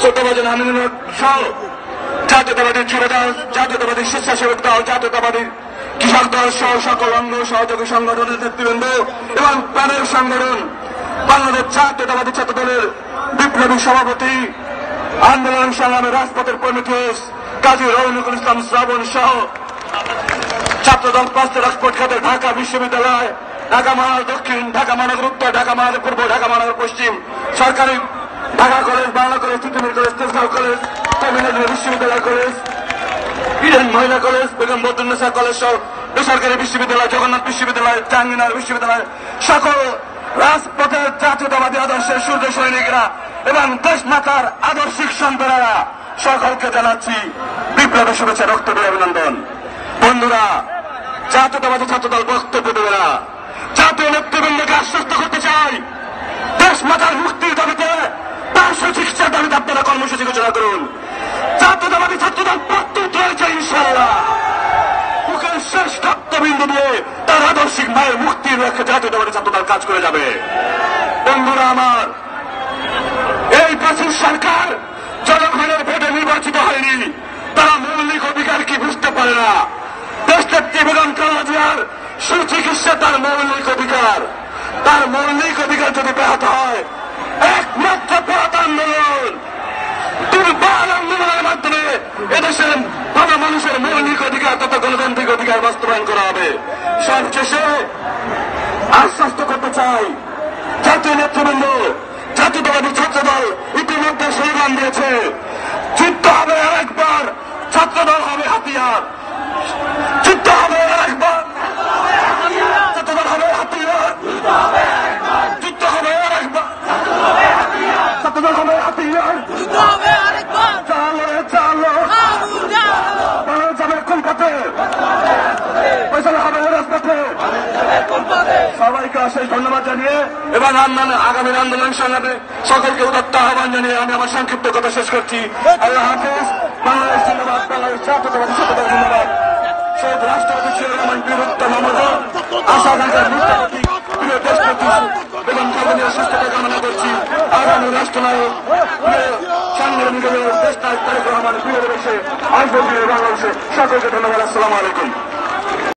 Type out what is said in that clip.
শ্রদ্ধাভাজন হামিদুল হক সহ জাতীয়তাবাদী যুবদল, জাতীয়তাবাদী স্বেচ্ছাসেবক দল, জাতীয়তাবাদী কৃষক দল সহ সকল অঙ্গ সহযোগী সংগঠনের নেতৃবৃন্দ এবং প্রাণের সংগঠন বাংলাদেশ জাতীয়তাবাদী ছাত্র দলের বিপ্লবী সভাপতি, আন্দোলন সংগ্রামের রাজপথের প্রমিথিস কাজী রৌনকুল ইসলাম শ্রাবণ সহ ছাত্রদল পাঁচটা রাজপথ খাতে ঢাকা বিশ্ববিদ্যালয়, ঢাকা মহানগর দক্ষিণ, ঢাকা মহানগর উত্তর, ঢাকা মহানগর পূর্ব, ঢাকা মহানগর পশ্চিম, সরকারি Dhaka college, Bangla college, Titumir college, Tejgaon college, Tamil Nadu বিশ্ববিদ্যালয় কলেজ, ইডেন মহিলা কলেজ, বেগম বদরুন্নেসা কলেজ সহ বেসরকারি বিশ্ববিদ্যালয়, জগন্নাথ বিশ্ববিদ্যালয়, জাহাঙ্গীরনগর বিশ্ববিদ্যালয় সকল রাজপথের জাতীয়তাবাদী আদর্শের সূর্য সৈনিকরা এবং দেশ মাতার আদর্শিক সন্তানেরা সকলকে জানাচ্ছি বিপ্লবী শুভেচ্ছা, রক্তবীর অভিনন্দন। বন্ধুরা, জাতীয়তাবাদী ছাত্রদল বক্তব্য দেবে না। জাতীয় নেতৃবৃন্দকে আশ্বস্ত করতে চাই, দেশ মাতার মুক্তির দাবিতে, পার্শ্ব চিকিৎসার দাবিতে আপনারা কর্মসূচি ঘোষণা করুন। জাতীয়তাবাদী ছাত্রদল প্রস্তুত রয়েছে ইনশাআল্লাহ। বুকের শেষ রক্তবিন্দু দিয়ে তার আদর্শিক মায়ের মুক্তির লক্ষ্যে জাতীয়তাবাদী ছাত্রদল কাজ করে যাবে। বন্ধুরা আমার, এই প্রাচীন সরকার জনগণের ভোটে নির্বাচিত হয়নি, তারা মৌলিক অধিকার কি বুঝতে পারে না। দেশনেত্রী বেগম খালেদা জিয়ার সুচিকিৎসা তার মৌলিক অধিকার। তার মৌলিক অধিকার যদি ব্যাহত হয়, একমাত্র পথ আন্দোলন, দুর্বল আন্দোলনের মাধ্যমে এদেশের ভালো মানুষের মৌলিক অধিকার তথা গণতান্ত্রিক অধিকার বাস্তবায়ন করা হবে। সবশেষে আশ্বস্ত করতে চাই, জাতীয় নেতৃবৃন্দ, জাতীয়তাবাদী ছাত্রদল ইতিমধ্যে স্লোগান দিয়েছে, যুদ্ধ হবে আরেকবার, ছাত্রদল হবে হাতিয়ার। যুদ্ধ হবে আরেকবার, ছাত্রদল হবে হাতিয়ার। যুদ্ধ হবে আরেকবার, ছাত্রদল হবে হাতিয়ার। চালো চালো, পাওয়া যাবে কোন পথে, পয়সা হবে রাজপথে। সবাইকে অশেষ ধন্যবাদ জানিয়ে এবং আগামীর আন্দোলন সংগ্রামে সকলকে উদাত্ত আহ্বান জানিয়ে আমি আমার সংক্ষিপ্ত কথা শেষ করছি। আল্লাহ হাফেজ। বাংলাদেশ ধন্যবাদ, বাংলাদেশ জাতীয়তাবাদী ছাত্রদল ধন্যবাদ। শহীদ রাষ্ট্রপতি জিয়াউর রহমান বীরত্তম অমর আশা আকাঙ্ক্ষার মুক্তি প্রিয় দেশপ্রতি এবং খালেদা সুস্থতা কামনা করছি। আগামী রাষ্ট্রনায়ক সংগ্রামী দেশ নায়ক তারেক রহমান প্রিয় দেশে আসবে বাংলাদেশে। সকলকে ধন্যবাদ। আসসালামু আলাইকুম।